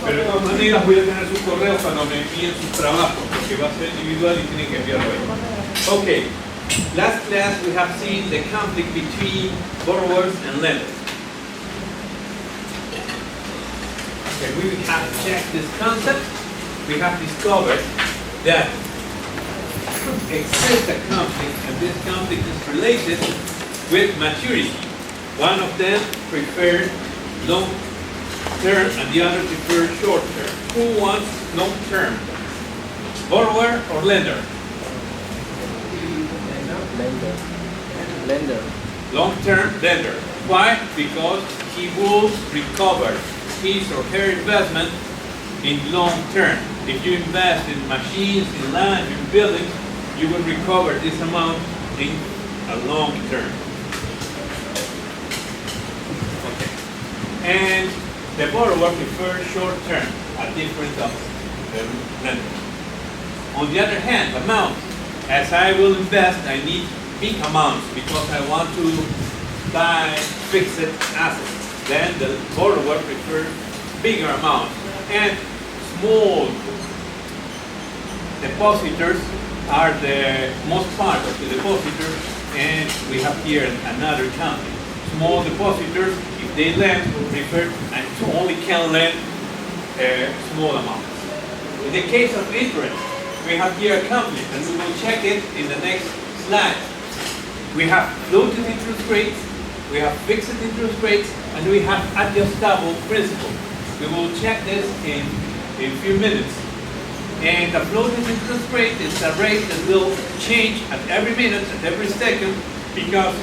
Pero de todas maneras voy a tener sus correos cuando me envíen sus trabajos, porque va a ser individual y tienen que enviarlo ahí. Okay, last class we have seen the conflict between borrowers and lenders. Okay, we have checked this concept. We have discovered that exists a conflict, and this conflict is related with maturity. One of them prefers long term and the other prefers short term. Who wants long term? Borrower or lender? Lender. Long term lender. Why? Because he will recover his or her investment in long term. If you invest in machines, in land, in buildings, you will recover this amount in a long term. Okay. And the borrower prefers short term, a different of the lender. On the other hand, amount, as I will invest, I need big amounts because I want to buy fixed assets. Then the borrower prefers bigger amounts. And small depositors are the most part of the depositors, and we have here another counting. Small depositors, if they lend, prefer and only can lend small amounts. In the case of interest, we have here a conflict, and we will check it in the next slide. We have floating interest rates, we have fixed interest rates, and we have adjustable principal. We will check this in a few minutes. And the floating interest rate is a rate that will change at every minute, at every second, because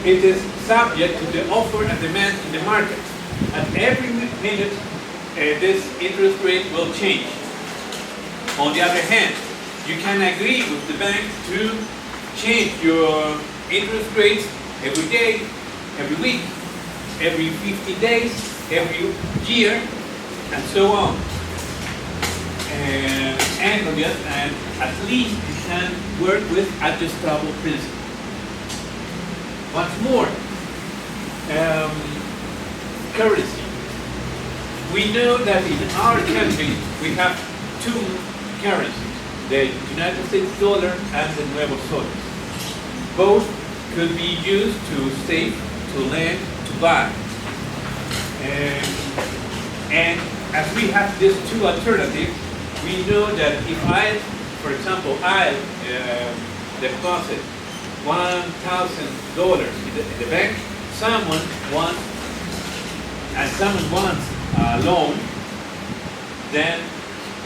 it is subject to the offer and demand in the market. At every minute, this interest rate will change. On the other hand, you can agree with the bank to change your interest rates every day, every week, every 50 days, every year, and so on. And on the other hand, at least you can work with adjustable principle. Once more, currency. We know that in our country we have two currencies, the United States dollar and the MOV004. Both could be used to save, to lend, to buy. And as we have these two alternatives, we know that if I, for example, I deposit $1,000 in the bank, someone wants a loan, then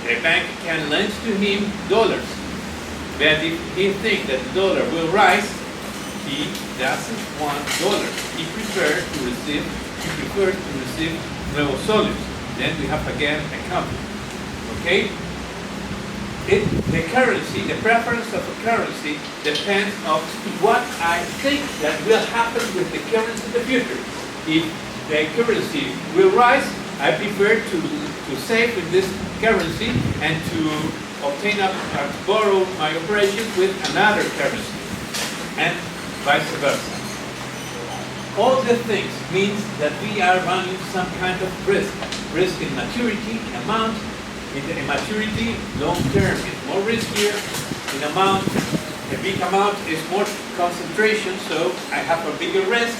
the bank can lend to him dollars. But if he thinks that the dollar will rise, he doesn't want dollars. He prefers to receive MOV004. Then we have again a conflict. Okay? The currency, the preference of a currency depends on what I think that will happen with the currency in the future. If the currency will rise, I prefer to save in this currency and to obtain borrow my operations with another currency, and vice versa. All the things means that we are running some kind of risk. Risk in maturity, amount. In maturity, long term is more riskier. In amount, a big amount is more concentration, so I have a bigger risk.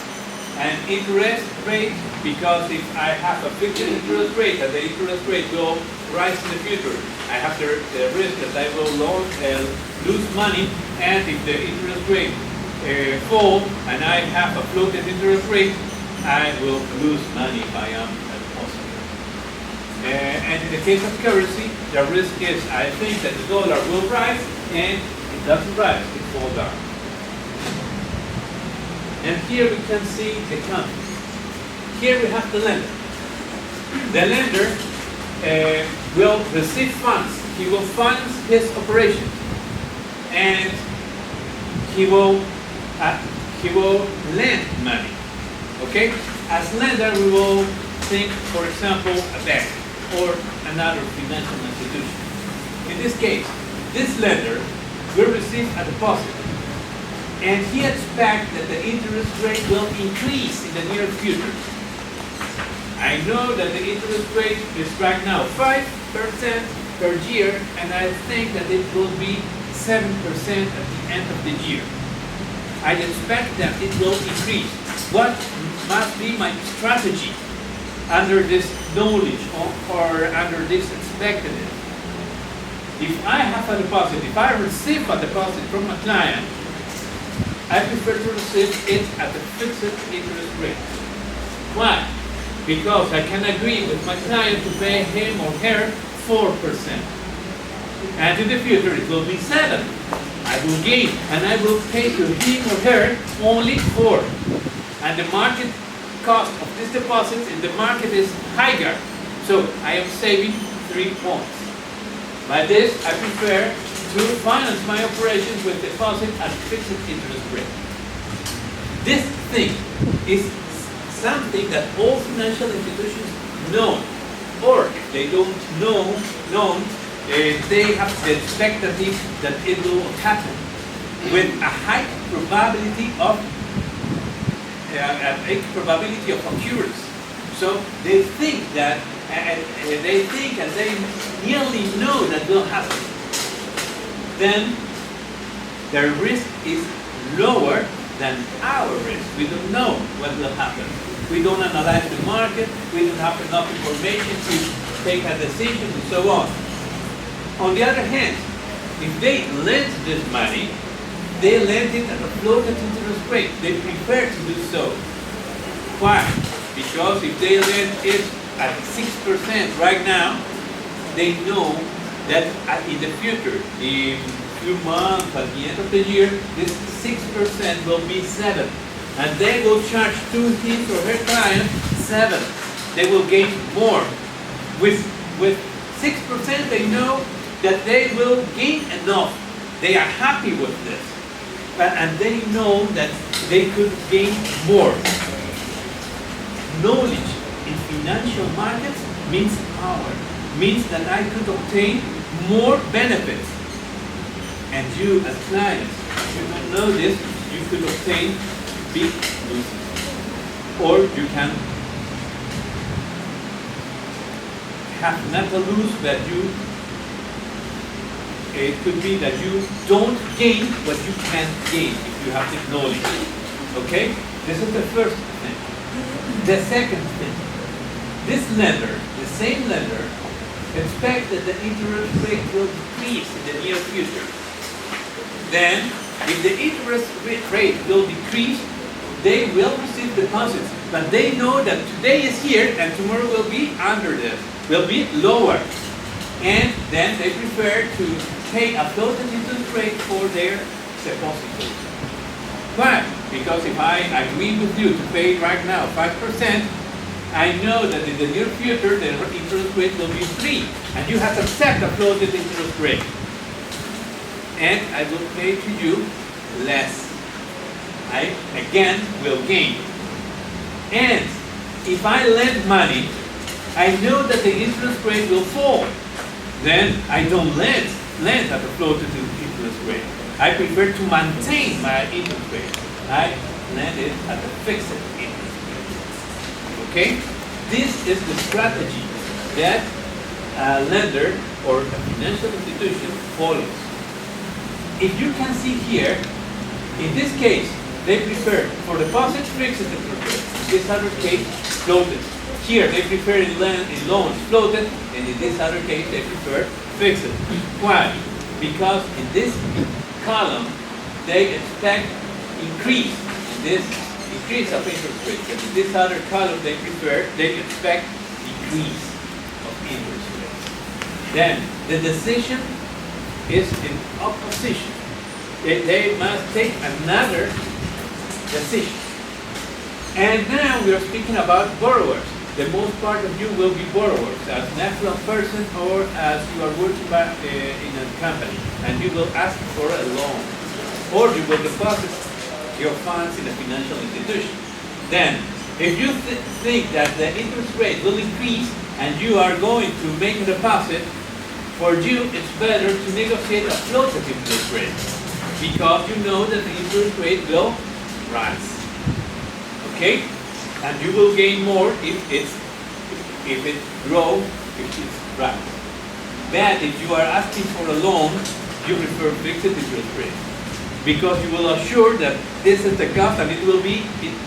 And interest rate, because if I have a fixed interest rate and the interest rate will rise in the future, I have the risk that I will lose money, and if the interest rate fall and I have a floating interest rate, I will lose money if I am a depositor. And in the case of currency, the risk is I think that the dollar will rise, and it doesn't rise, it falls down. And here we can see the conflict. Here we have the lender. The lender will receive funds. He will fund his operation, and he will lend money. Okay? As lender, we will think, for example, a bank or another financial institution. In this case, this lender will receive a deposit, and he expects that the interest rate will increase in the near future. I know that the interest rate is right now 5% per year, and I think that it will be 7% at the end of the year. I expect that it will increase. What must be my strategy under this knowledge or under this expectedness? If I have a deposit, if I receive a deposit from a client, I prefer to receive it at a fixed interest rate. Why? Because I can agree with my client to pay him or her 4%. And in the future it will be 7. I will gain, and I will pay to him or her only 4. And the market cost of this deposit in the market is higher. So I am saving 3 points. By this, I prefer to finance my operations with deposit at fixed interest rate. This thing is something that all financial institutions know, or if they don't know, they have the expectative that it will happen with a high probability of occurrence. So they think that, and they nearly know that will happen. Then their risk is lower than our risk. We don't know what will happen. We don't analyze the market. We don't have enough information to take a decision and so on. On the other hand, if they lend this money, they lend it at a floating interest rate. They prefer to do so. Why? Because if they lend it at 6% right now, they know that in the future, in a few months, at the end of the year, this 6% will be 7. And they will charge to his or her client 7. They will gain more. With 6%, they know that they will gain enough. They are happy with this. And they know that they could gain more. Knowledge in financial markets means power, means that I could obtain more benefits. And you as clients, if you don't know this, you could obtain big losses. Or you can have not a lose, but it could be that you don't gain what you can gain if you have this knowledge. Okay? This is the first thing. The second thing, this lender, the same lender, expects that the interest rate will decrease in the near future. Then, if the interest rate will decrease, they will receive deposits. But they know that today is here and tomorrow will be under this, will be lower. And then they prefer to pay a floating interest rate for their deposit. Why? Because if I agree with you to pay right now 5%, I know that in the near future the interest rate will be 3, and you have to accept a floating interest rate. And I will pay to you less. I again will gain. And if I lend money, I know that the interest rate will fall. Then I don't lend at a floating interest rate. I prefer to maintain my interest rate. I lend it at a fixed interest rate. Okay? This is the strategy that a lender or a financial institution follows. If you can see here, in this case, they prefer for deposits fixed interest rate. In this other case, floated. Here, they prefer in loans floated, and in this other case, they prefer fixed. Why? Because in this column, they expect increase in this increase of interest rates. And in this other column, they expect decrease of interest rates. Then the decision is in opposition. They must take another decision. And now we are speaking about borrowers. The most part of you will be borrowers, as an affluent person or as you are working in a company, and you will ask for a loan, or you will deposit your funds in a financial institution. Then, if you think that the interest rate will increase and you are going to make a deposit, for you it's better to negotiate a floating interest rate, because you know that the interest rate will rise. Okay? And you will gain more if it's if it grows, if it's right. But if you are asking for a loan, you prefer fixed interest rate, because you will assure that this is the cost and it will be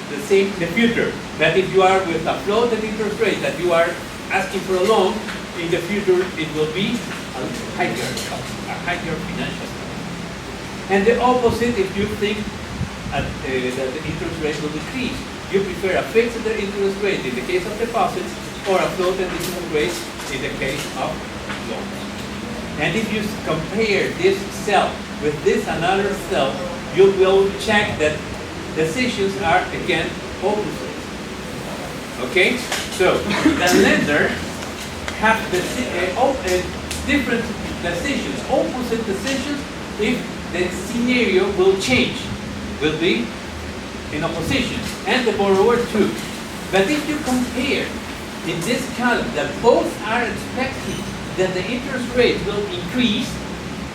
the same in the future. But if you are with a floated interest rate that you are asking for a loan, in the future it will be a higher cost, a higher financial cost. And the opposite, if you think that the interest rate will decrease, you prefer a fixed interest rate in the case of deposits or a floated interest rate in the case of loans. And if you compare this cell with this another cell, you will check that decisions are again opposite. Okay? So the lender have different decisions, opposite decisions if the scenario will change, will be in opposition, and the borrower too. But if you compare in this column that both are expecting that the interest rate will increase,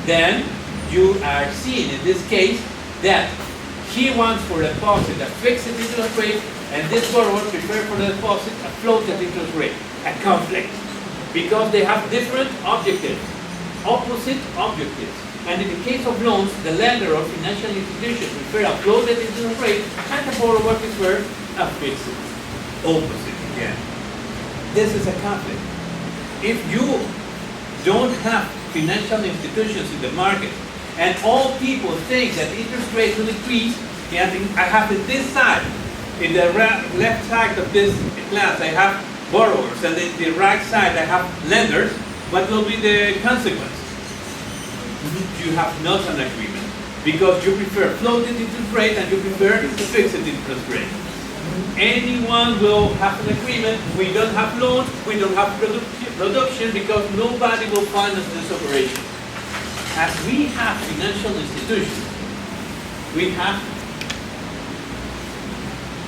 then you are seeing in this case that he wants for a deposit a fixed interest rate, and this borrower prefers for the deposit a floated interest rate, a conflict, because they have different objectives, opposite objectives. And in the case of loans, the lender or financial institution prefer a floated interest rate, and the borrower prefer a fixed, opposite again. This is a conflict. If you don't have financial institutions in the market, and all people think that interest rates will increase, and I have it this side, in the left side of this class, I have borrowers, and in the right side, I have lenders. What will be the consequence? You have not an agreement, because you prefer floating interest rate and you prefer fixed interest rate. Anyone will have an agreement. We don't have loans, we don't have production, because nobody will finance this operation. As we have financial institutions, we have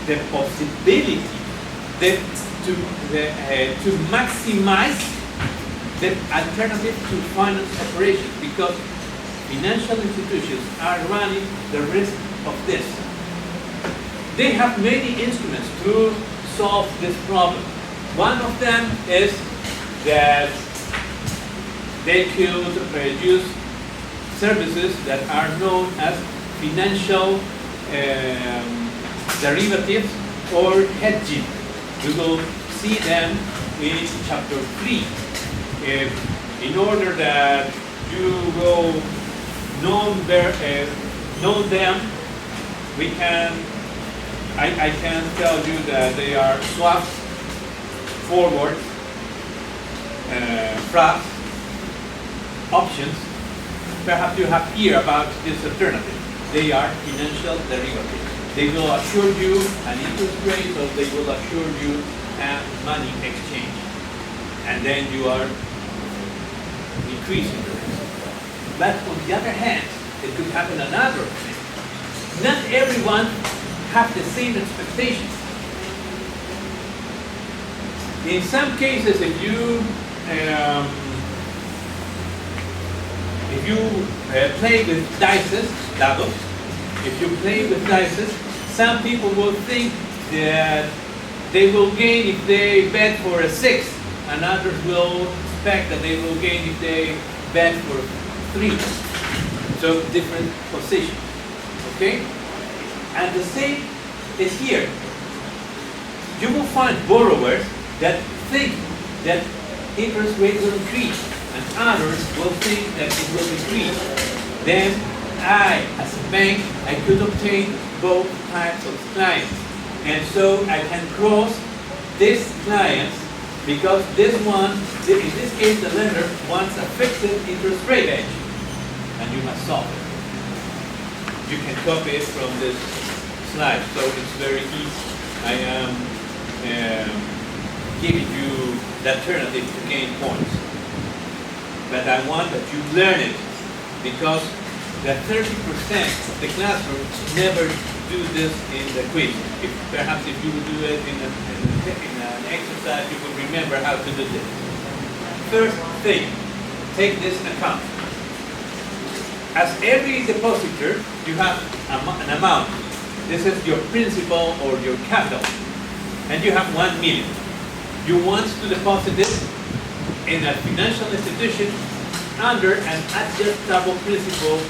the possibility to maximize the alternative to finance operations, because financial institutions are running the risk of this. They have many instruments to solve this problem. One of them is that they could use services that are known as financial derivatives or hedging. We will see them in chapter 3. In order that you will know them, I can tell you that they are swaps, forwards, swaps, options. Perhaps you have heard about this alternative. They are financial derivatives. They will assure you an interest rate, or they will assure you a money exchange. And then you are increasing the risk. But on the other hand, it could happen another thing. Not everyone have the same expectations. In some cases, if you play with dices, dados, if you play with dices, some people will think that they will gain if they bet for a 6, and others will expect that they will gain if they bet for 3. So different positions, okay? And the same is here. You will find borrowers that think that interest rate will increase, and others will think that it will decrease. Then I, as a bank, I could obtain both types of clients. And so I can cross these clients, because this one, in this case, the lender wants a fixed interest rate edge, and you must solve it. You can copy it from this slide, so it's very easy. I am giving you the alternative to gain points. But I want that you learn it, because the 30% of the classroom never do this in the quiz. Perhaps if you would do it in an exercise, you will remember how to do this. First thing, take this account. As every depositor, you have an amount. This is your principal or your capital. And you have 1 million. you want to deposit it in a financial institution under an adjustable principal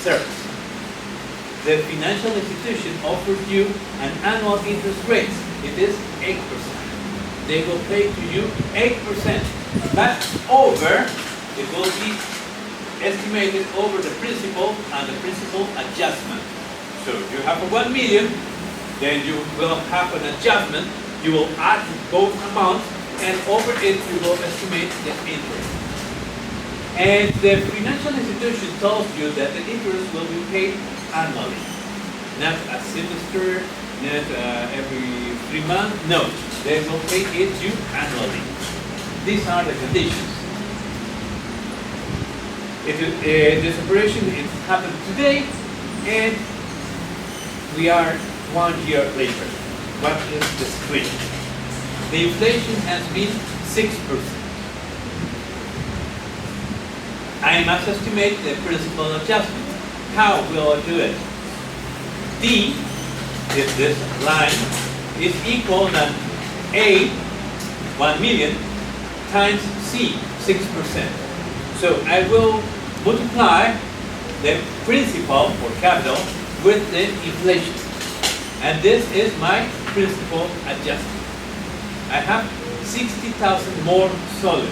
service. The financial institution offers you an annual interest rate. It is 8%. They will pay to you 8%, but it will be estimated over the principal and the principal adjustment. So you have a 1 million, then you will have an adjustment. You will add both amounts, and over it you will estimate the interest. And the financial institution tells you that the interest will be paid annually, not a semester, not every 3 months. No, they will pay it to you annually. These are the conditions. This operation is happened today, and we are 1 year later. What is the situation? The inflation has been 6%. I must estimate the principal adjustment. How will I do it? D, if this line is equal to A, 1 million, times C, 6%. So I will multiply the principal or capital with the inflation. And this is my principal adjustment. I have 60,000 more soles.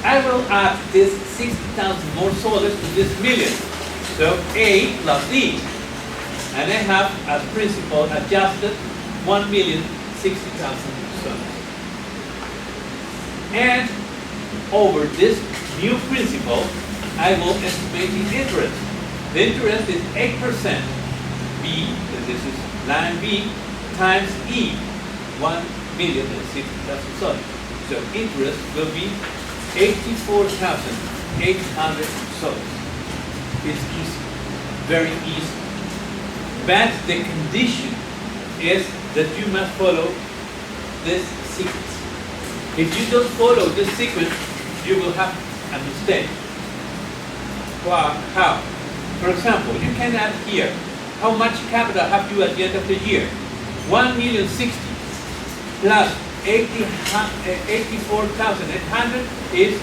I will add this 60,000 more soles to this million. So A plus D. And I have as principal adjusted 1,060,000 soles. And over this new principal, I will estimate the interest. The interest is 8%. B, this is line B, times E, 1,060,000 soles. So interest will be 84,800 soles. It's easy, very easy. But the condition is that you must follow this sequence. If you don't follow this sequence, you will have a mistake. Well, how? For example, you can add here, how much capital have you at the end of the year? 1,060,000 plus 84,800 is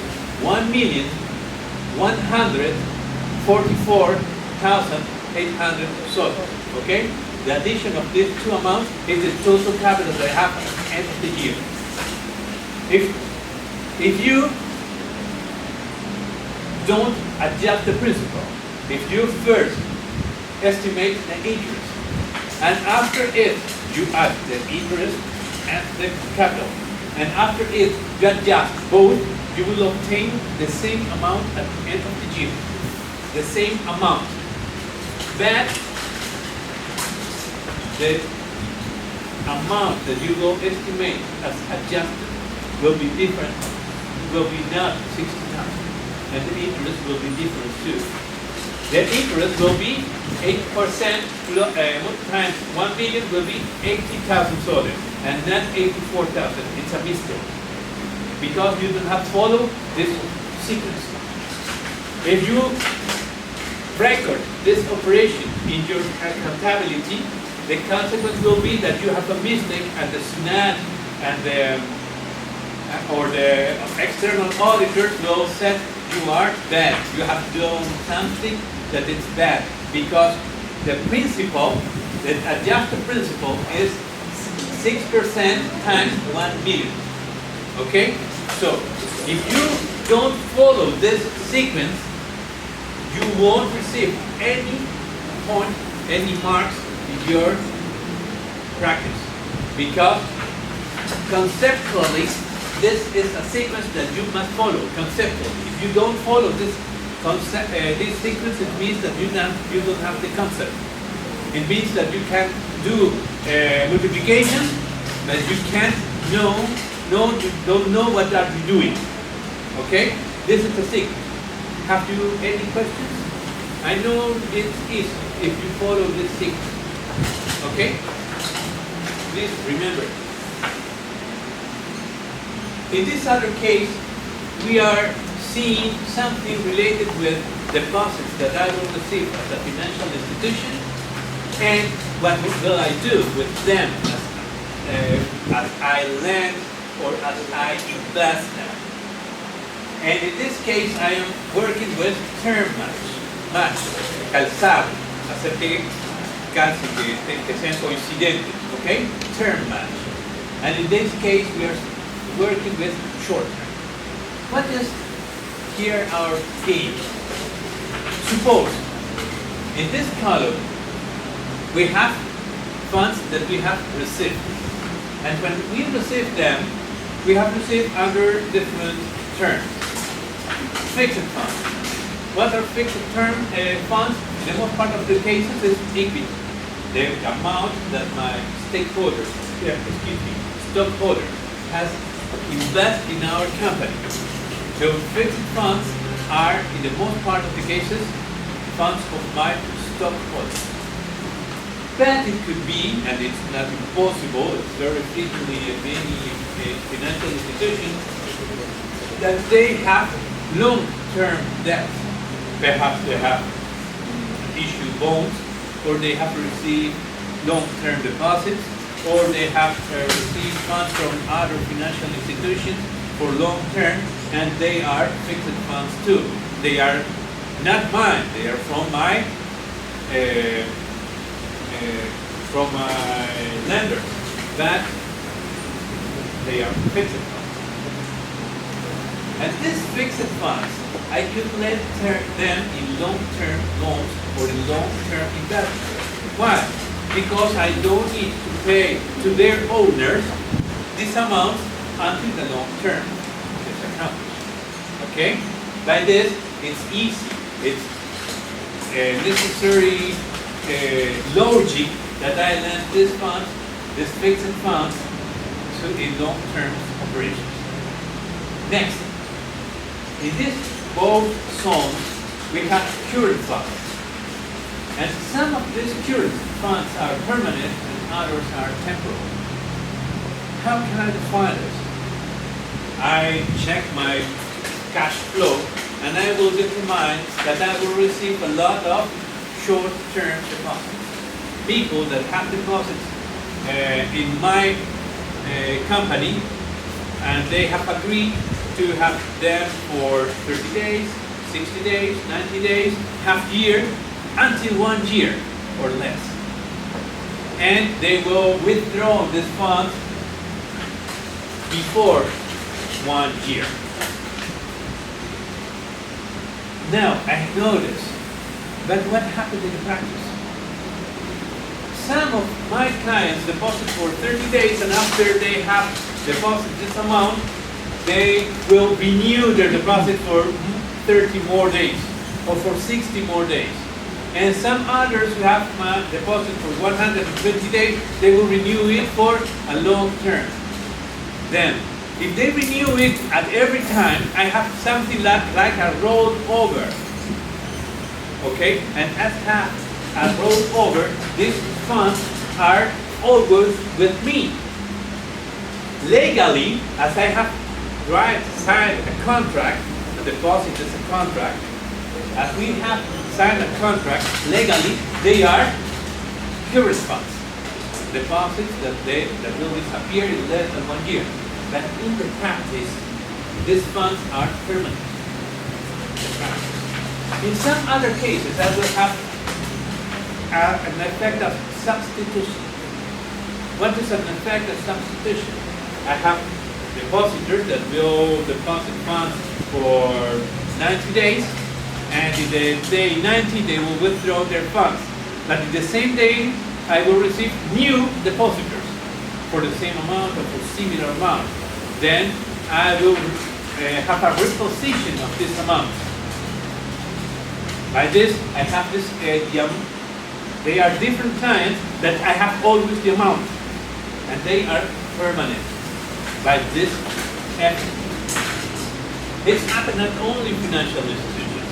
1,144,800 soles. Okay? The addition of these two amounts is the total capital that I have at the end of the year. If you don't adjust the principal, if you first estimate the interest, and after it you add the interest and the capital, and after it you adjust both, you will obtain the same amount at the end of the year. The same amount. But the amount that you will estimate as adjusted will be different, will be not 60,000. And the interest will be different too. The interest will be 8% times 1 million will be 80,000 soles, and not 84,000. It's a mistake. Because you don't have to follow this sequence. If you record this operation in your accountability, the consequence will be that you have a mistake, and the SNAT and the external auditors will say you are bad. You have done something that is bad, because the principal, the adjusted principal is 6% times 1 million. Okay? So, if you don't follow this sequence, you won't receive any point, any marks in your practice. Because conceptually, this is a sequence that you must follow, conceptually. If you don't follow this sequence, it means that you don't have the concept. It means that you can do multiplication, but you can't you don't know what are you doing. Okay? This is the sequence. Have you any questions? I know it's easy if you follow this sequence. Okay? Please remember. In this other case, we are seeing something related with deposits that I will receive as a financial institution, and what will I do with them as as I lend or as I invest them. And in this case, I am working with term match, calzado, hacer que calcen, que sean coincidentes, okay? Term match. And in this case, we are working with short term. What is here our game? Suppose in this column we have funds that we have received, and when we receive them, we have received under different terms. Fixed funds. What are fixed term funds? In the most part of the cases is equity, the amount that my stockholder has invested in our company. So fixed funds are, in the most part of the cases, funds of my stockholders. But it could be, and it's not impossible, it's very frequently in many financial institutions, that they have long-term debt. Perhaps they have issued bonds, or they have received long-term deposits, or they have received funds from other financial institutions for long-term, and they are fixed funds too. They are not mine, they are from my lender, but they are fixed funds. And these fixed funds, I could lend them in long-term loans or in long-term investments. Why? Because I don't need to pay to their owners this amount until the long term is accomplished. Okay? By this, it's easy. It's necessary logic that I lend these funds, these fixed funds, to in long-term operations. Next, in this both zones, we have current funds. And some of these current funds are permanent and others are temporal. How can I define this? I check my cash flow and I will determine that I will receive a lot of short-term deposits. People that have deposits in my company, and they have agreed to have them for 30 days, 60 days, 90 days, half year, until 1 year or less. And they will withdraw this fund before 1 year. Now, I know this, but what happened in practice? Some of my clients deposit for 30 days, and after they have deposited this amount, they will renew their deposit for 30 more days or for 60 more days. And some others who have deposit for 120 days, they will renew it for a long term. Then, if they renew it at every time, I have something like a rollover. Okay? And as a rollover, these funds are always with me. Legally, as I have signed a contract, the deposit is a contract, as we have signed a contract, legally, they are current funds. Deposits that will disappear in less than 1 year. But in the practice, these funds are permanent. In some other cases, I will have an effect of substitution. What is an effect of substitution? I have depositors that will deposit funds for 90 days, and in the day 90 they will withdraw their funds. But in the same day, I will receive new depositors for the same amount or for similar amount. Then I will have a reposition of this amount. By this, I have this, they are different clients that I have always the amount, and they are permanent. By this effort. It's happened not only in financial institutions,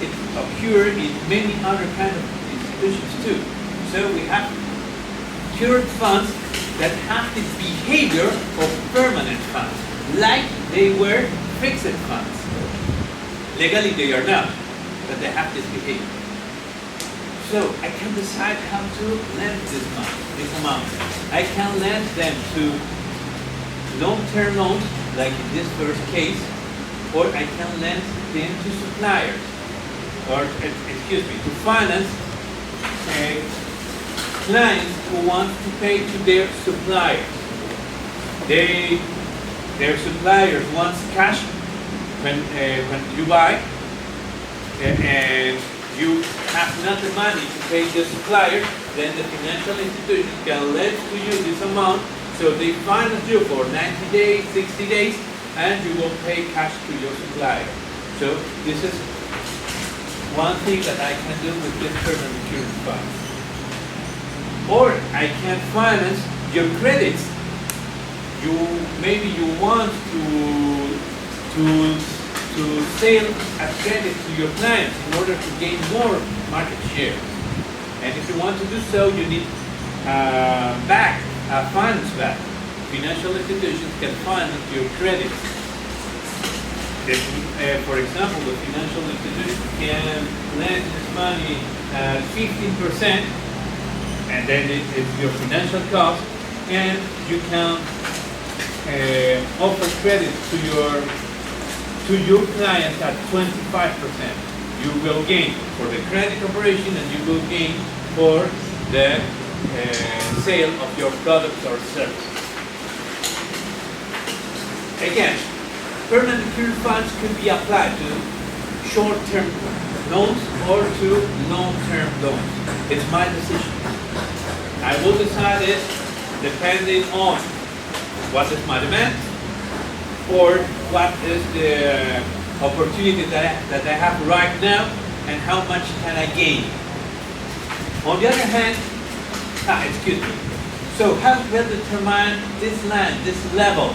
it occurred in many other kind of institutions too. So we have current funds that have the behavior of permanent funds, like they were fixed funds. Legally they are not, but they have this behavior. So I can decide how to lend this amount. I can lend them to long-term loans, like in this first case, or I can lend them to suppliers, or excuse me, to finance clients who want to pay to their suppliers. Their suppliers want cash when you buy, and you have not the money to pay the supplier, then the financial institution can lend to you this amount, so they finance you for 90 days, 60 days, and you will pay cash to your supplier. So this is one thing that I can do with this permanent security fund. Or I can finance your credits. Maybe you want to sell a credit to your clients in order to gain more market share. And if you want to do so, you need finance back. Financial institutions can finance your credits. For example, the financial institution can lend this money at 15%, and then it's your financial cost, and you can offer credit to your clients at 25%. You will gain for the credit operation, and you will gain for the sale of your products or services. Again, permanent security funds could be applied to short-term loans or to long-term loans. It's my decision. I will decide it depending on what is my demand, or what is the opportunity that I have right now, and how much can I gain. On the other hand, excuse me. So how will determine this line, this level?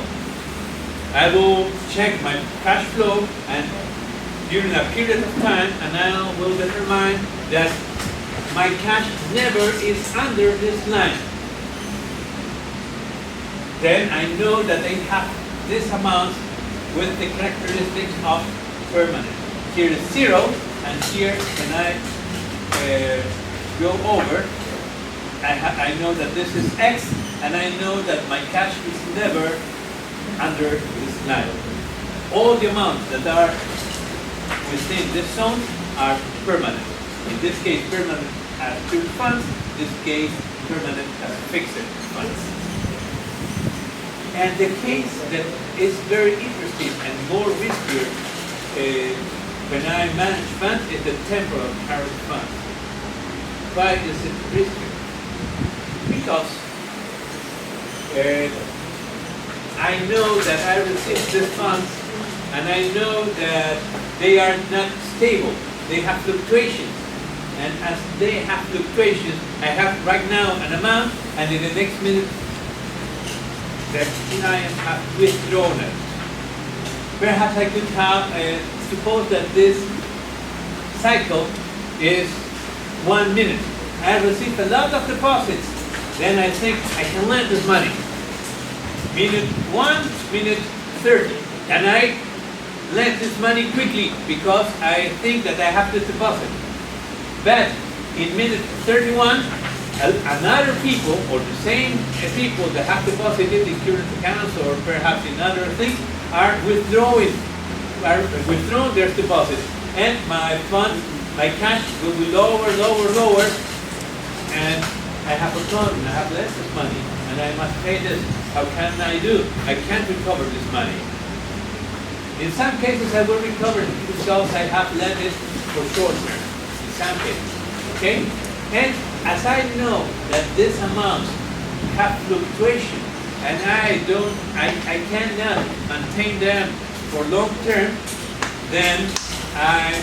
I will check my cash flow and during a period of time, and I will determine that my cash never is under this line. Then I know that I have this amount with the characteristics of permanent. Here is 0, and here when I go over, I know that this is X, and I know that my cash is never under this line. All the amounts that are within this zone are permanent. In this case, permanent as security funds. In this case, permanent as fixed funds. And the case that is very interesting and more riskier when I manage funds is the temporal current fund. Why is it riskier? Because I know that I receive these funds, and I know that they are not stable. They have fluctuations. And as they have fluctuations, I have right now an amount, and in the next minute, the client has withdrawn it. Perhaps I could have, suppose that this cycle is 1 minute. I receive a lot of deposits. Then I think I can lend this money. Minute 1, minute 30. And I lend this money quickly because I think that I have this deposit. But in minute 31, another people, or the same people that have deposited in current accounts or perhaps in other things, are withdrawing their deposits. And my funds, my cash will be lower, and I have a problem. I have less this money, and I must pay this. How can I do? I can't recover this money. In some cases, I will recover it because I have lent it for short term. In some cases, okay? And as I know that this amount have fluctuation, and I cannot maintain them for long term, then I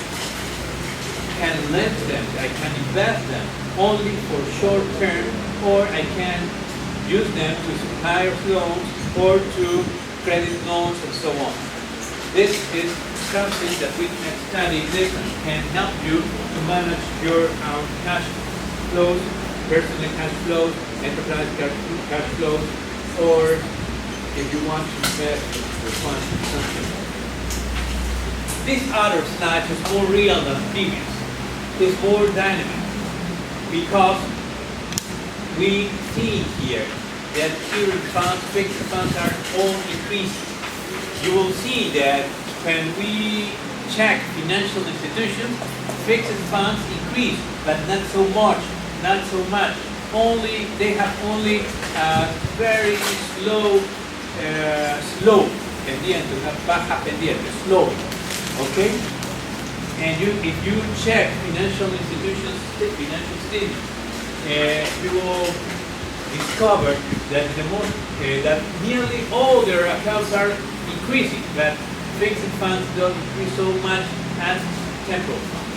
can lend them, I can invest them only for short term, or I can use them to supplier loans or to credit loans and so on. This is something that we can study. This can help you to manage your cash flows, personal cash flows, enterprise cash flows, or if you want to invest your funds in something. This other slide is more real than previous. It's more dynamic. because we see here that current funds, fixed funds are all increasing. You will see that when we check financial institutions, fixed funds increase, but not so much, not so much. Only they have only a very slow slope pendiente, una baja pendiente, slope. Okay? And if you check financial institutions, financial statements, you will discover that that nearly all their accounts are increasing, but fixed funds don't increase so much as temporal funds.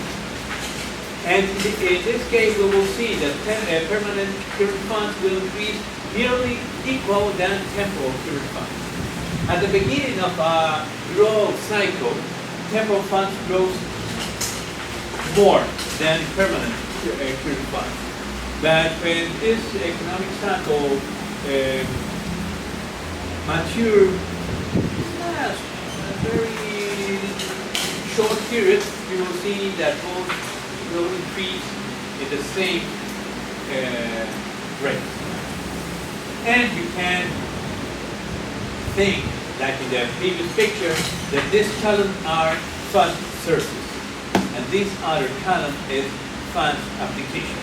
And in this case, we will see that permanent current funds will increase nearly equal than temporal current funds. At the beginning of a growth cycle, temporal funds grows more than permanent current funds. But when this economic cycle matures, a very short period, you will see that both will increase in the same rate. And you can think, like in the previous picture, that this column are fund sources, and this other column is fund applications.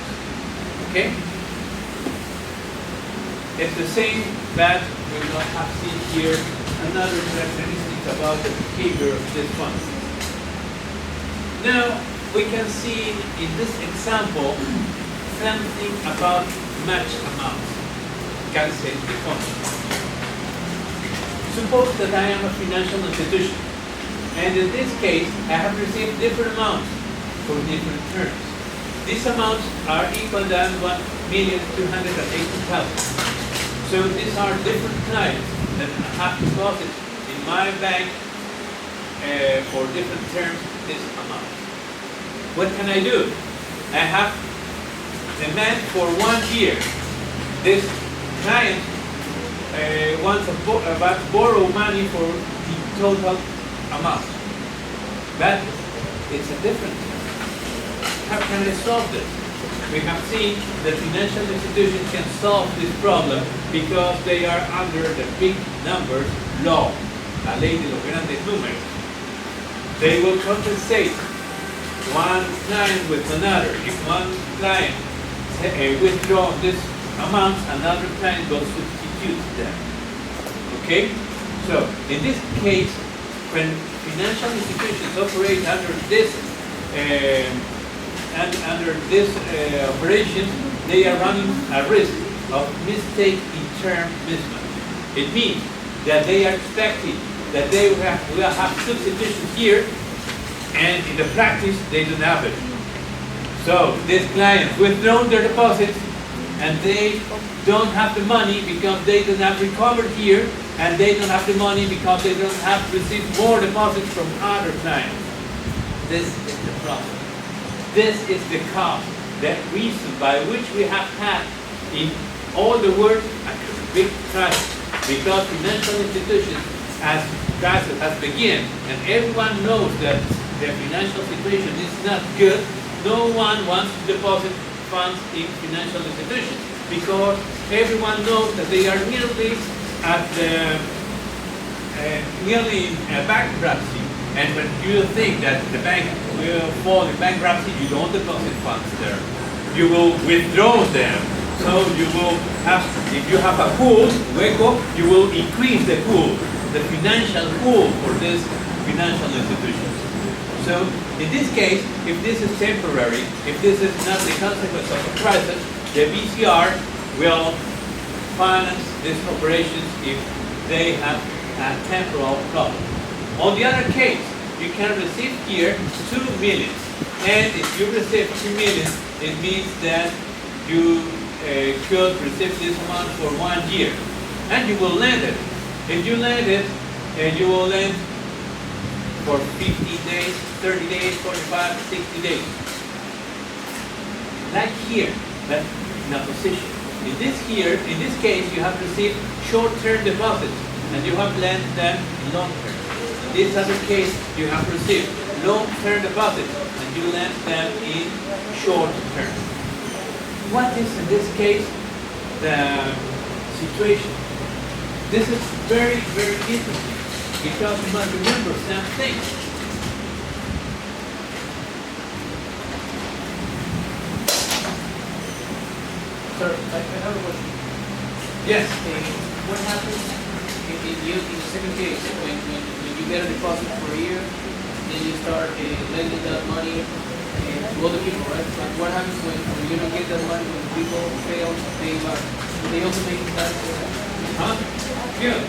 Okay? It's the same, but we will have seen here another characteristic about the behavior of this fund. Now, we can see in this example something about match amounts. Cancel the fund. Suppose that I am a financial institution, and in this case, I have received different amounts for different terms. These amounts are equal than 1,280,000. So these are different clients that have deposited in my bank for different terms this amount. What can I do? I have demand for 1 year. This client wants to borrow money for the total amount. But it's a different term. How can I solve this? We have seen that financial institutions can solve this problem because they are under the big numbers law, la ley de los grandes números. They will compensate one client with another. If one client withdraws this amount, another client will substitute them. Okay? So, in this case, when financial institutions operate under this operation, they are running a risk of mistake in term mismatch. It means that they are expecting that they will have substitution here, and in the practice, they don't have it. So, these clients withdraw their deposits, and they don't have the money because they don't have recovered here, and they don't have the money because they don't have received more deposits from other clients. This is the problem. This is the cause, the reason by which we have had in all the world a big crisis. Because financial institutions, as crisis has begun, and everyone knows that the financial situation is not good, no one wants to deposit funds in financial institutions because everyone knows that they are nearly in bankruptcy. And when you think that the bank will fall in bankruptcy, you don't deposit funds there. You will withdraw them. So you will have, if you have a pool, hueco, you will increase the pool, the financial pool for this financial institutions. So in this case, if this is temporary, if this is not the consequence of a crisis, the BCR will finance these operations if they have a temporal problem. On the other case, you can receive here 2 million. And if you receive 2 million, it means that you could receive this amount for 1 year. And you will lend it. If you lend it, you will lend for 50 days, 30 days, 45, 60 days. Like here, but in a position. In this case, you have received short-term deposits, and you have lent them long-term. In this other case, you have received long-term deposits, and you lend them in short term. what is in this case the situation? This is very, very interesting because you must remember some things. Sir, I have a question. Yes. What happens in the second case when you get a deposit for a year, then you start lending that money to other people, right? But what happens when you don't get that money, when people fail to pay back? Do they also make that? Huh? Good.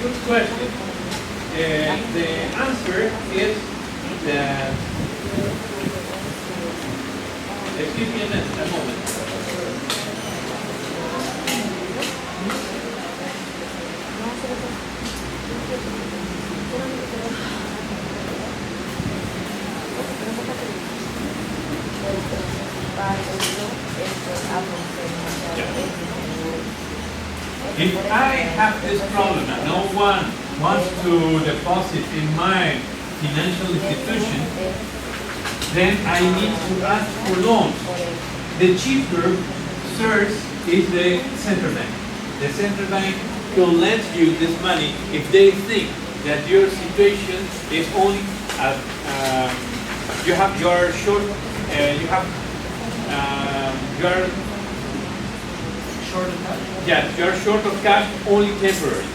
Good question. The answer is that. Excuse me a moment. If I have this problem and no one wants to deposit in my financial institution, then I need to ask for loans. The cheaper source is the central bank. The central bank will lend you this money if they think that your situation is only you are short of cash. Yeah, you are short of cash only temporary.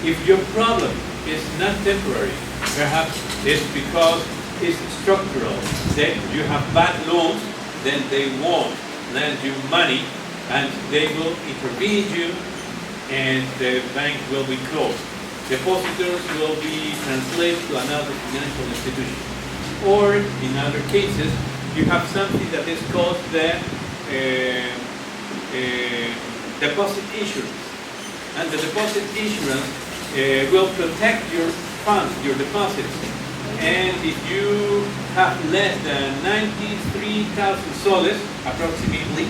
If your problem is not temporary, perhaps it's because it's structural. Then you have bad loans, then they won't lend you money and they will intervene you and the bank will be closed. Depositors will be translated to another financial institution. Or in other cases, you have something that is called the deposit insurance. And the deposit insurance will protect your funds, your deposits. And if you have less than 93,000 soles, approximately,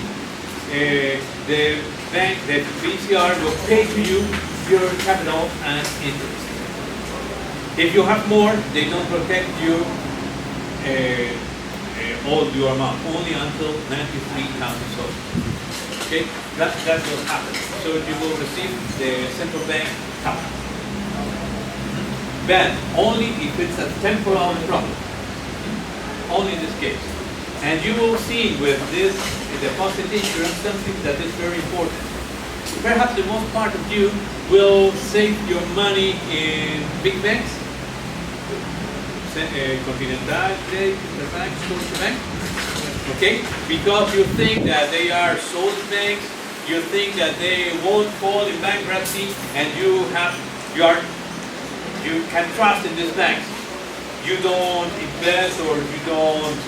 the bank, the BCR will pay to you your capital and interest. If you have more, they don't protect you all your amount, only until 93,000 soles. Okay, that will happen. So you will receive the central bank help. But only if it's a temporal problem. Only in this case. And you will see with this deposit insurance something that is very important. Perhaps the most part of you will save your money in big banks, Continental, Interbank, Scotiabank, okay? Because you think that they are solid banks, you think that they won't fall in bankruptcy, and you can trust in these banks. You don't invest or you don't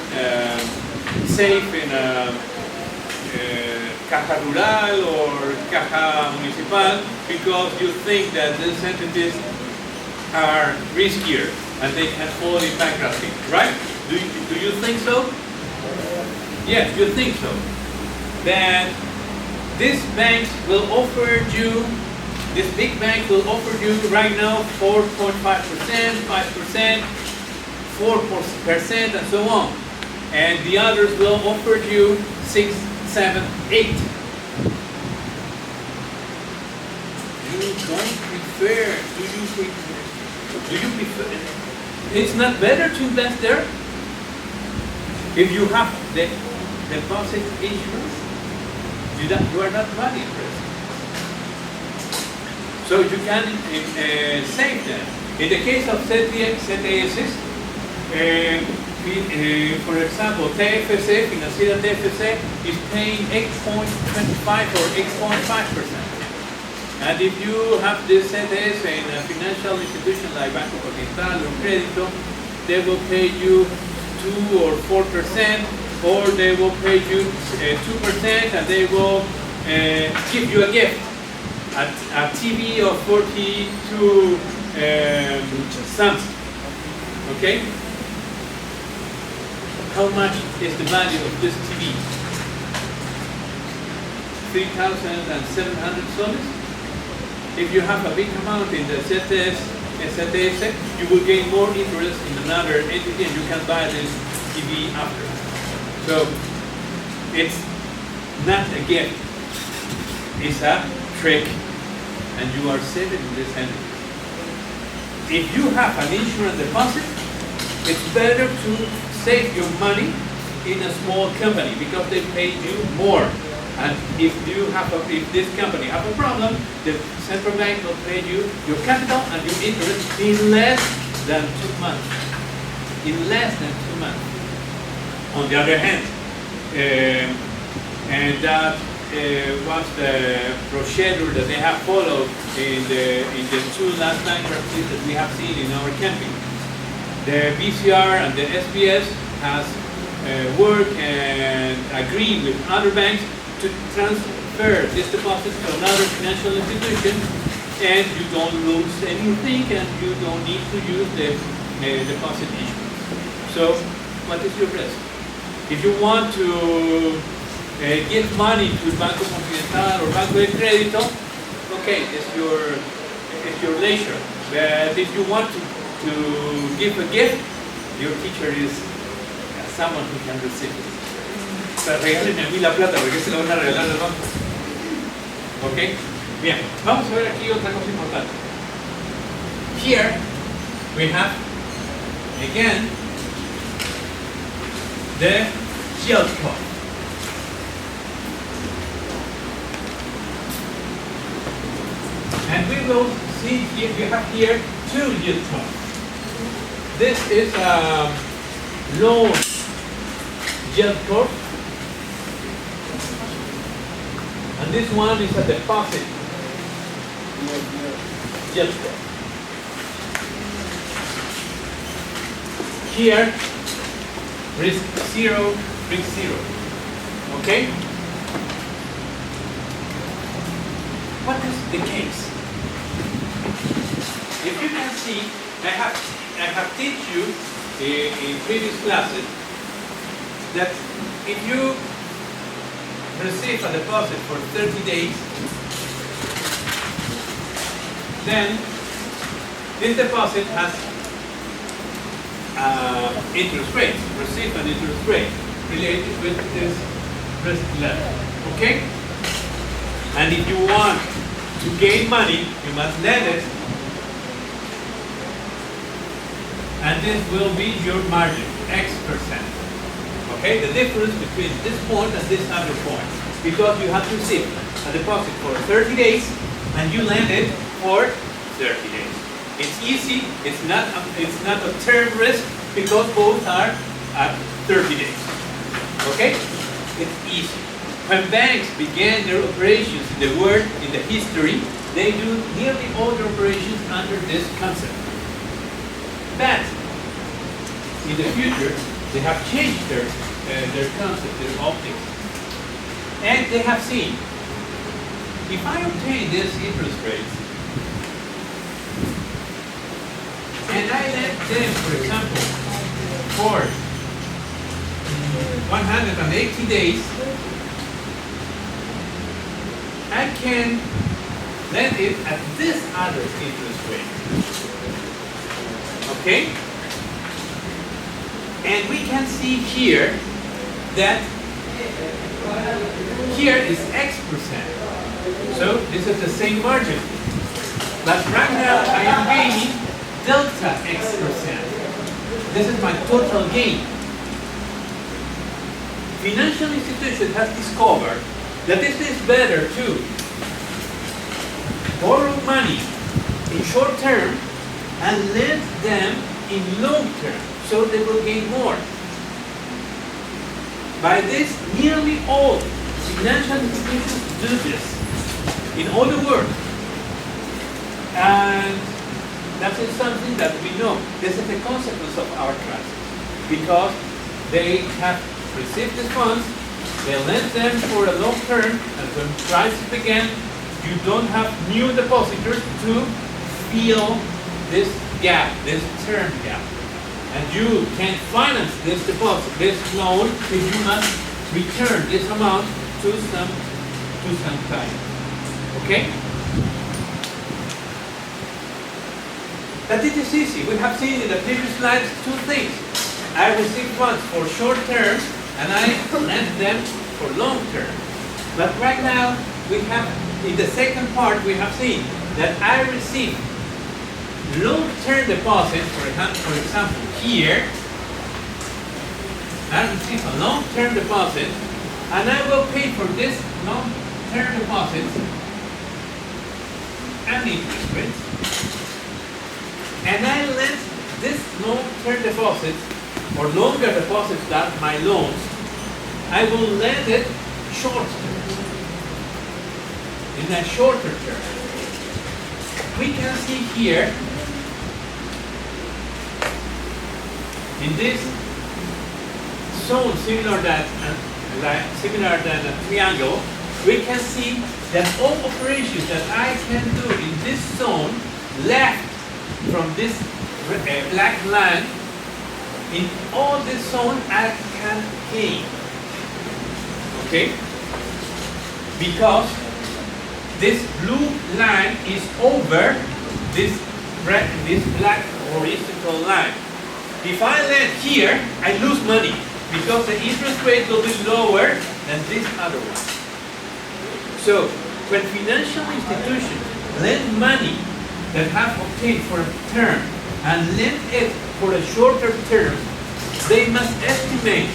save in Caja Rural or Caja Municipal because you think that these entities are riskier and they can fall in bankruptcy, right? Do you think so? Yes, you think so. Then these banks will offer you, this big bank will offer you right now 4.5%, 5%, 4%, and so on. And the others will offer you 6, 7, 8. Do you prefer? It's not better to invest there? If you have the deposit insurance, you are not money at risk. So you can save them. In the case of CTS, for example, TFC, Financiera TFC, is paying 8.25 or 8.5%. And if you have this CTS in a financial institution like Banco Continental or Crédito, they will pay you 2 or 4%, or they will pay you 2%, and they will give you a gift, a TV of 42 cents. Okay? How much is the value of this TV? 3,700 soles. If you have a big amount in the CTS, you will gain more interest in another entity and you can buy this TV after. So it's not a gift. It's a trick, and you are saving this energy. If you have an insurance deposit, it's better to save your money in a small company because they pay you more. And if this company have a problem, the central bank will pay you your capital and your interest in less than 2 months. In less than 2 months. On the other hand, and that was the procedure that they have followed in the two last bankruptcies that we have seen in our camping. The BCR and the SBS has worked and agreed with other banks to transfer this deposit to another financial institution, and you don't lose anything, and you don't need to use the deposit insurance. So, what is your risk? If you want to give money to Banco Confidencial or Banco de Crédito, okay, it's your leisure. But if you want to give a gift, your teacher is someone who can receive it. Pero regálenme a mí la plata, porque se la van a regalar al banco. ¿Ok? Bien, vamos a ver aquí otra cosa importante. Here we have, again, the yield curve. And we will see here, you have here two yield curves. This is a loan yield curve. And this one is a deposit yield curve. Here, risk zero. Okay? What is the case? If you can see, I have taught you in previous classes that if you receive a deposit for 30 days, then this deposit has interest rate, receive an interest rate related with this risk level. Okay? And if you want to gain money, you must lend it, and this will be your margin, X%. Okay, the difference between this point and this other point, because you have to receive a deposit for 30 days and you lend it for 30 days. It's easy. It's not a term risk because both are at 30 days. Okay, it's easy. When banks began their operations in the world, in the history, they do nearly all their operations under this concept. But in the future, they have changed their concept, their optics. And they have seen, if I obtain this interest rate, and I let them, for example, for 180 days, I can lend it at this other interest rate. Okay? And we can see here that here is X%. So this is the same margin. But right now I am gaining delta X%. This is my total gain. Financial institution has discovered that it is better to borrow money in short term and lend them in long term, so they will gain more. By this, nearly all financial institutions do this in all the world. And that is something that we know. This is the consequence of our crisis, because they have received the funds, they lend them for a long term, and when crisis began, you don't have new depositors to fill this gap, this term gap. And you can finance this deposit, this loan, if you must return this amount to some client. Okay? But it is easy. We have seen in the previous slides two things. I receive funds for short term and I lend them for long term. But right now, we have, in the second part, we have seen that I receive long-term deposits, for example, here, I receive a long-term deposit, and I will pay for this long-term deposit and interest rates. And I lend this long-term deposits or longer deposits than my loans, I will lend it short term, in a shorter term. We can see here, in this zone similar than a triangle, we can see that all operations that I can do in this zone left from this black line, in all this zone I can gain. Okay? Because this blue line is over this black horizontal line. If I land here, I lose money because the interest rate will be lower than this other one. So, when financial institutions lend money that have obtained for a term and lend it for a shorter term, they must estimate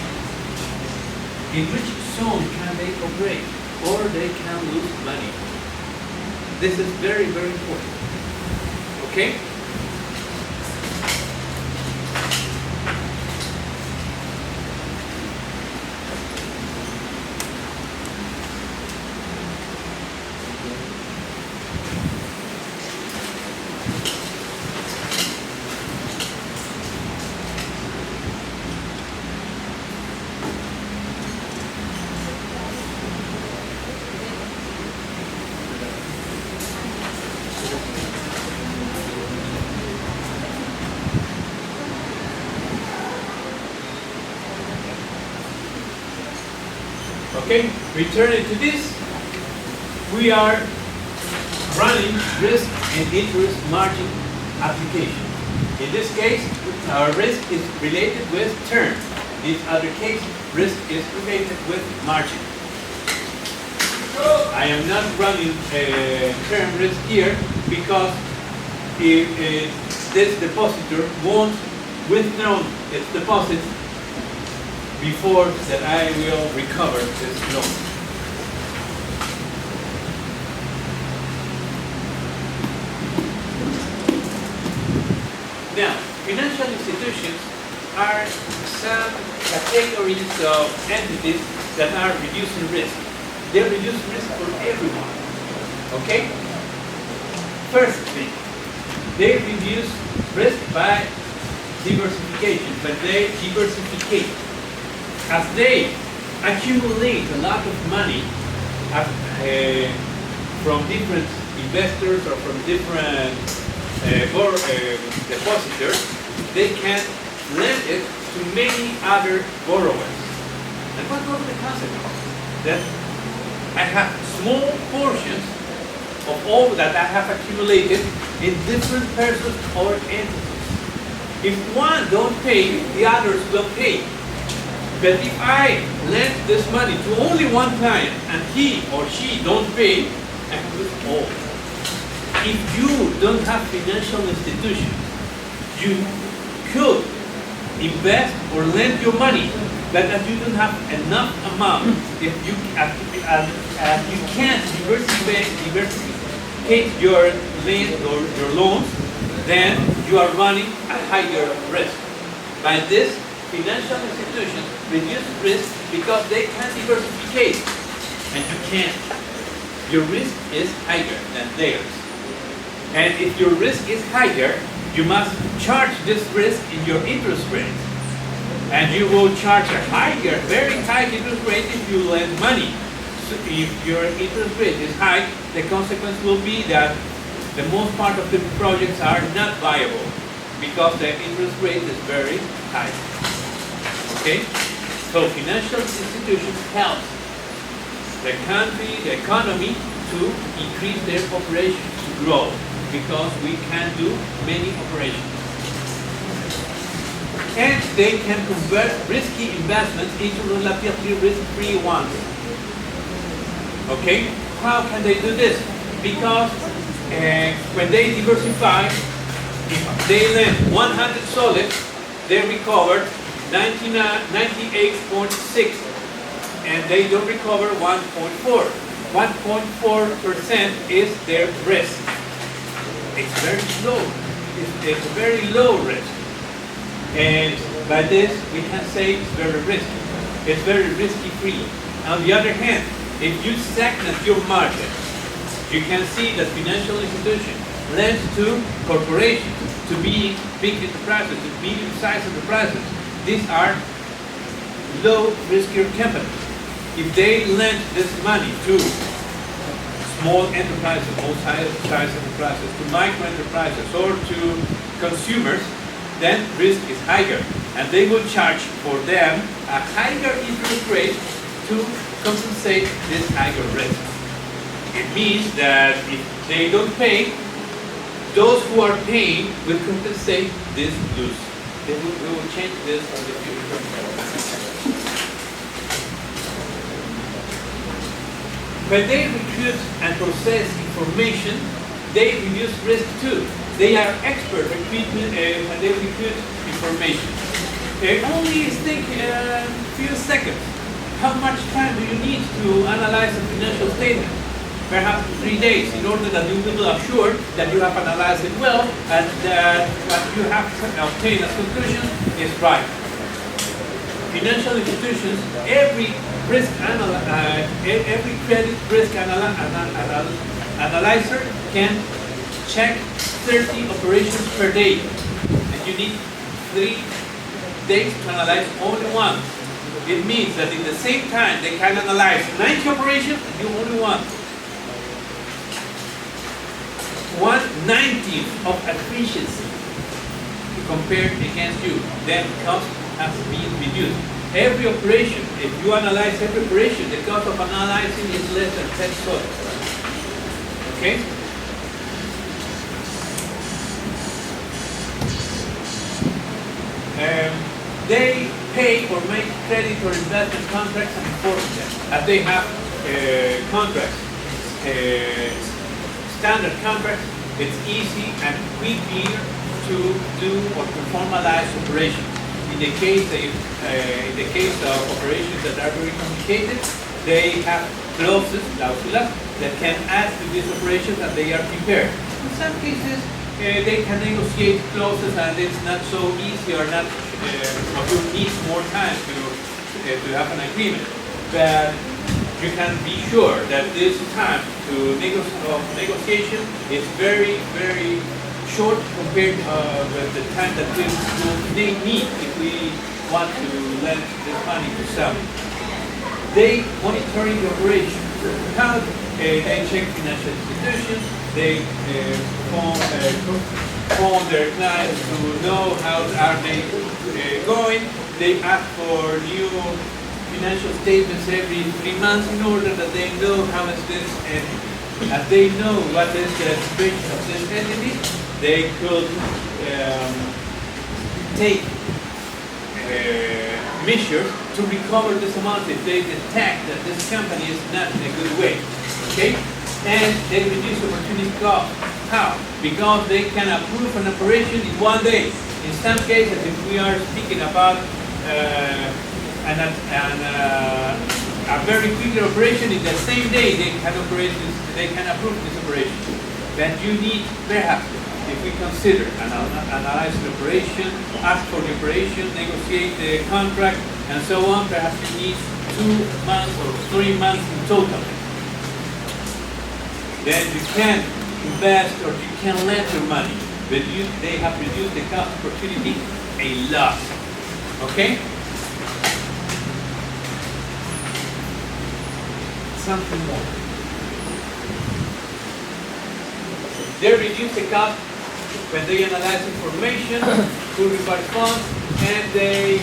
in which zone can they operate, or they can lose money. This is very, very important. Okay? Okay, returning to this, we are running risk and interest margin application. In this case, our risk is related with term. In this other case, risk is related with margin. I am not running term risk here because this depositor won't withdraw its deposits before that I will recover this loan. Now, financial institutions are some categories of entities that are reducing risk. They reduce risk for everyone. Okay? First thing, they reduce risk by diversification, but they diversificate. As they accumulate a lot of money from different investors or from different depositors, they can lend it to many other borrowers. And what was the consequence? That I have small portions of all that I have accumulated in different persons or entities. If one don't pay, the others will pay. But if I lend this money to only one client and he or she don't pay, I lose all. If you don't have financial institutions, you could invest or lend your money, but as you don't have enough amount, if you can't diversificate your loans, then you are running a higher risk. By this, financial institutions reduce risk because they can diversificate, and you can't. Your risk is higher than theirs. And if your risk is higher, you must charge this risk in your interest rate. And you will charge a higher, very high interest rate if you lend money. So if your interest rate is high, the consequence will be that the most part of the projects are not viable because the interest rate is very high. Okay? So financial institutions help the country, the economy to increase their operations, to grow, because we can do many operations. And they can convert risky investments into relatively risk-free ones. Okay? How can they do this? Because when they diversify, if they lend 100 solid, they recovered 98.6, and they don't recover 1.4. 1.4% is their risk. It's very low. It's a very low risk. And by this, we can say it's very risky. It's very risky-free. On the other hand, if you segment your market, you can see that financial institutions lend to corporations, to be big enterprises, to medium-sized enterprises. These are low riskier companies. If they lend this money to small enterprises, small-sized enterprises, to micro enterprises, or to consumers, then risk is higher, and they will charge for them a higher interest rate to compensate this higher risk. It means that if they don't pay, those who are paying will compensate this loss. We will change this on the future. When they recruit and process information, they reduce risk too. They are expert when they recruit information. Only think a few seconds. How much time do you need to analyze a financial statement? Perhaps 3 days, in order that you will assure that you have analyzed it well and that what you have obtained as conclusion is right. Financial institutions, every credit risk analyzer can check 30 operations per day, and you need 3 days to analyze only one. It means that in the same time they can analyze 90 operations and you only one. 1/90 of efficiency compared against you. Then cost has been reduced. Every operation, if you analyze every operation, the cost of analyzing is less than 10 soles. Okay? They pay or make credit or investment contracts and enforce them. As they have contracts, standard contracts, it's easy and quickly to do or to formalize operations. In the case of operations that are very complicated, they have clauses, cláusulas, that can add to these operations and they are prepared. In some cases, they can negotiate clauses and it's not so easy or not, or you need more time to have an agreement. But you can be sure that this time of negotiation is very, very short compared with the time that we need if we want to lend this money to someone. They monitoring the operation. How they check financial institutions, they phone their clients to know how are they going. They ask for new financial statements every 3 months in order that they know how is this, and as they know what is the situation of this entity, they could take measures to recover this amount if they detect that this company is not in a good way. Okay? And they reduce opportunity cost. How? Because they can approve an operation in 1 day. In some cases, if we are speaking about a very quick operation, in the same day they can approve this operation. Then you need, perhaps, if we consider analyze the operation, ask for the operation, negotiate the contract, and so on, perhaps you need 2 months or 3 months in total. Then you can invest or you can lend your money, but they have reduced the cost opportunity a lot. Okay? Something more. They reduce the cost when they analyze information, who requires funds, and they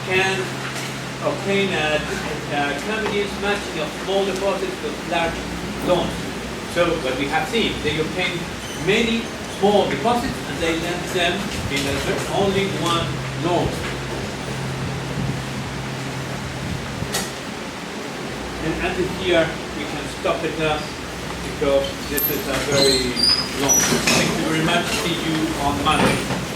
can obtain a company's matching of small deposits with large loans. So what we have seen, they obtain many small deposits and they lend them in only one loan. And until here we can stop the class because this is a very long. Thank you very much. See you on Monday.